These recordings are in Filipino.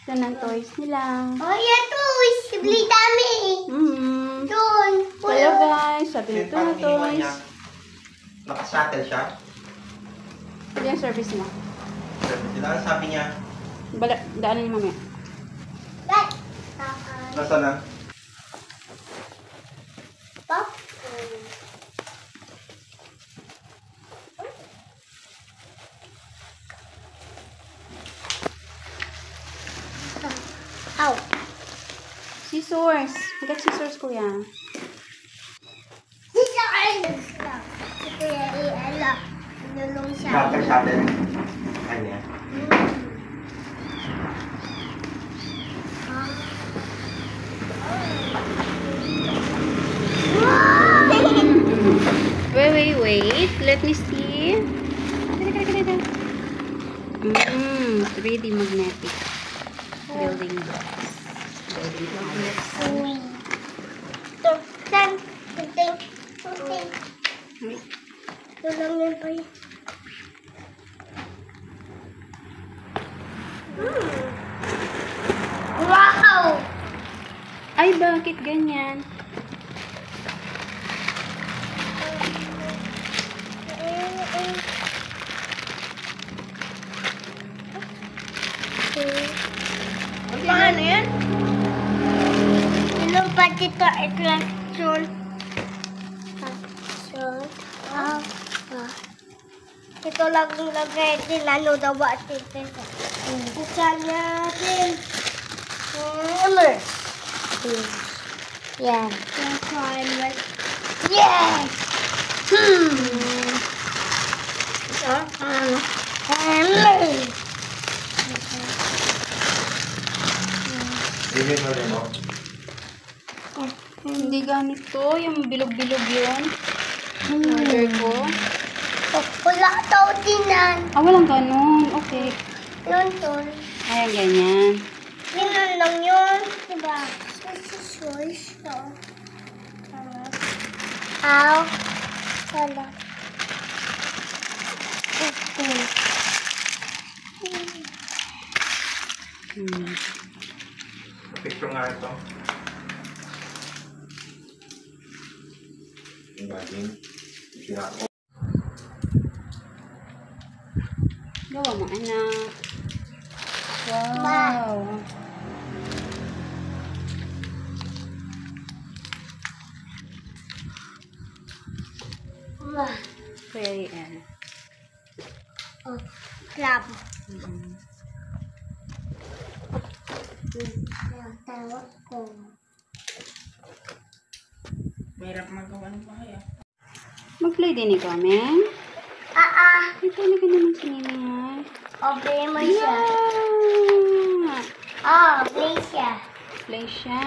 Ito ng toys nila. Oh, yeah, toys. Bili dami. Doon. Hello guys, sabi nito na toys. Nakasatel siya. Ito yung service mo. Sabi niya. Daanan niyo mamaya. Nasa na? Pop. Ow. Scissors. Magkat scissors kuya. Scissors. Ito yung i-ala. Nulong siya. Satel. Kanya. Wait. Let me see. 3D magnetic building blocks. Tulong yun pa yun. Wow! Ay, bakit ganyan? Paano yan? Ilang pati ito attraction. Ito lang yung lagay din. Ano daw ba ito? Isa natin. Yan. Yes! Hindi ganito. Yung bilog-bilog yun. Order ko. Wala daw din yan. Walang ganun. Okay. Yun tol. Ayan, ganyan. Yun lang yun. Diba? Sushi. Ow. Wala. Picture nga ito. Yung baging. Sinako. Gawa mo, anak. Wow. Very end. Oh, crab. Tawag ko. Mahirap magawa ng bahay ah. Mag-play din ikaw, Meng. Ito na ka naman si Miming, ha? Play mo siya. Play siya. Play siya.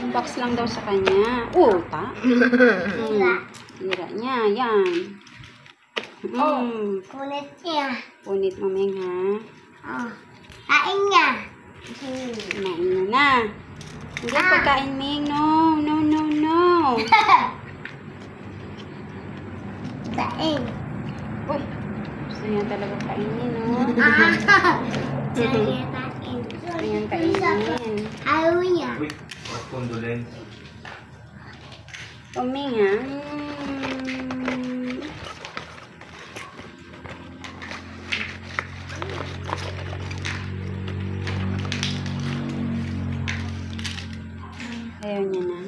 Unbox lang daw sa kanya. Ta? Hira niya, yan. Kunit niya. Punit mo, Meng, ha? Kain niya. Kumain niya na. Hindi pagkain, Meng. No. Kain. Uy, gusto niya talaga kainin, no? Gusto niya kain. Gusto niya kainin. Ayaw niya. Uy, what condolence. Meng, ha? Ayaw niya na.